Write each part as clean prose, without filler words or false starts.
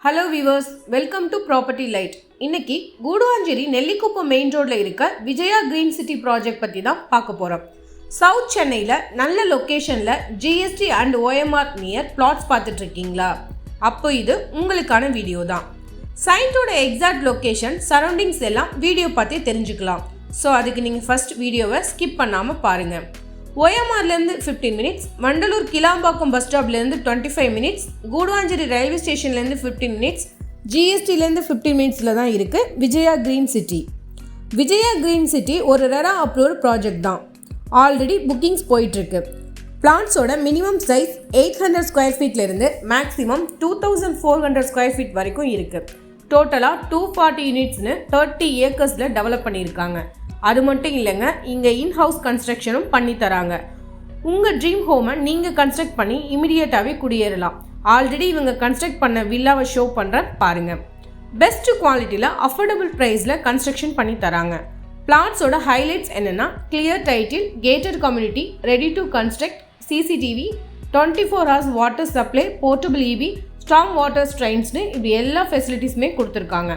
Hello viewers, welcome to property light. இன்னைக்கு Guduvancheri Nellikuppam main ரோட்ல இருக்க விஜயா கிரீன் சிட்டி ப்ராஜெக்ட் பற்றி தான் பார்க்க போகிறோம். சவுத் சென்னையில் நல்ல லொக்கேஷனில் GST and OMR near flats பார்த்துட்டு இருக்கீங்களா? அப்போ இது உங்களுக்கான வீடியோ தான். சைட்டோட எக்ஸாக்ட் லொக்கேஷன், சரௌண்டிங்ஸ் எல்லாம் வீடியோ பார்த்தே தெரிஞ்சுக்கலாம். ஸோ அதுக்கு நீங்கள் ஃபர்ஸ்ட் வீடியோவை ஸ்கிப் பண்ணாமல் பாருங்கள். ஓஎம்ஆர்லேருந்து 15 மினிட்ஸ், வண்டலூர் கிளாம்பாக்கம் பஸ் ஸ்டாப்லேருந்து 25 மினிட்ஸ், கூடுவாஞ்சேரி ரயில்வே ஸ்டேஷன்லேருந்து 15 மினிட்ஸ், ஜிஎஸ்டிலேருந்து 15 மினிட்ஸில் தான் இருக்குது Vijaya green city. Vijaya green city ஒரு ரெரா அப்ரூவ்டு ப்ராஜெக்ட் தான். ஆல்ரெடி புக்கிங்ஸ் போயிட்டுருக்கு. பிளான்ஸோட மினிமம் சைஸ் 800 ஸ்கொயர் ஃபீட்லேருந்து மேக்ஸிமம் 2400 ஸ்கொயர் ஃபீட் வரைக்கும் இருக்குது. டோட்டலாக 240 யூனிட்ஸ்னு 30 ஏக்கர்ஸில் டெவலப் பண்ணியிருக்காங்க. அது மட்டும் இல்லைங்க, இங்கே இன்ஹவுஸ் கன்ஸ்ட்ரக்ஷனும் பண்ணி தராங்க. உங்கள் ட்ரீம் ஹோமை நீங்கள் கன்ஸ்ட்ரக்ட் பண்ணி இமிடியேட்டாகவே குடியேறலாம். ஆல்ரெடி இவங்க கன்ஸ்ட்ரக்ட் பண்ண வில்லாவை ஷோ பண்ணுறேன் பாருங்கள். பெஸ்ட் குவாலிட்டியில் அஃபோர்டபுள் ப்ரைஸில் கன்ஸ்ட்ரக்ஷன் பண்ணி தராங்க. பிளாட்ஸோட ஹைலைட்ஸ் என்னென்னா clear title, gated community, ready to construct, CCTV, 24 hours water supply, portable EB, strong water ஸ்ட்ரெயின்ஸ்னு இப்படி எல்லா ஃபெசிலிட்டிஸுமே கொடுத்துருக்காங்க.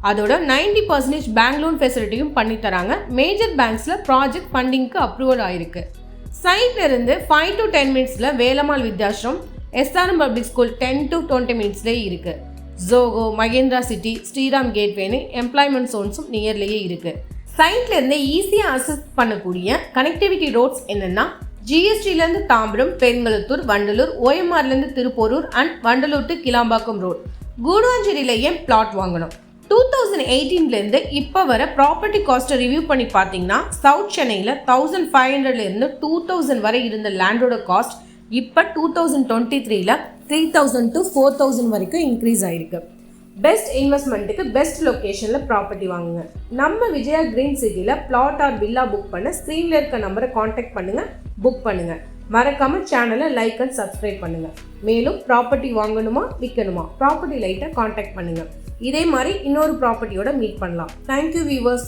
அதோட 90% பேங்க் லோன் ஃபெசிலிட்டியும் பண்ணி தராங்க. மேஜர் பேங்க்ஸில் ப்ராஜெக்ட் ஃபண்டிங்க்கு அப்ரூவல் ஆயிருக்கு. சைட்லேருந்து 5 to 10 மினிட்ஸில் Velammal Vidyashram, SRM public school 10 to 20 மினிட்ஸ்லேயே இருக்குது. ஜோகோ, மகேந்திரா சிட்டி, ஸ்ரீராம் கேட்வேன்னு எம்ப்ளாய்மெண்ட் ஜோன்ஸும் நியர்லேயே இருக்குது. சைட்லேருந்து ஈஸியாக அக்சஸ் பண்ணக்கூடிய கனெக்டிவிட்டி ரோட்ஸ் என்னென்னா ஜிஎஸ்டிலேருந்து தாம்பரம், பெருங்கலத்தூர், வண்டலூர், ஓஎம்ஆர்லேருந்து Thiruporur and Vandalur to Kilambakkam road. கூடுவாஞ்சேரியில் ஏன் பிளாட் வாங்கணும்? 2018லேருந்து இப்போ வர ப்ராப்பர்ட்டி காஸ்ட்டை ரிவ்யூ பண்ணி பார்த்தீங்கன்னா சவுத் சென்னையில் 1500லேருந்து 2000 வரை இருந்த லேண்டோட காஸ்ட் இப்போ 2023ல் 3000 to 4000 வரைக்கும் இன்க்ரீஸ் ஆகிருக்கு. பெஸ்ட் இன்வெஸ்ட்மெண்ட்டுக்கு பெஸ்ட் லொக்கேஷனில் ப்ராப்பர்ட்டி வாங்குங்க. நம்ம விஜயா கிரீன் சிட்டியில் பிளாட் ஆர் வில்லா புக் பண்ண ஸ்க்ரீனில் இருக்க நம்பரை காண்டாக்ட் பண்ணுங்கள், புக் பண்ணுங்கள். மறக்காமல் சேனலை லைக் அண்ட் சப்ஸ்கிரைப் பண்ணுங்கள். மேலும் ப்ராப்பர்ட்டி வாங்கணுமா விற்கணுமா ப்ராப்பர்ட்டி லைட்டை காண்டாக்ட் பண்ணுங்கள். இதே மாதிரி இன்னொரு ப்ராப்பர்ட்டியோட மீட் பண்ணலாம். Thank you viewers.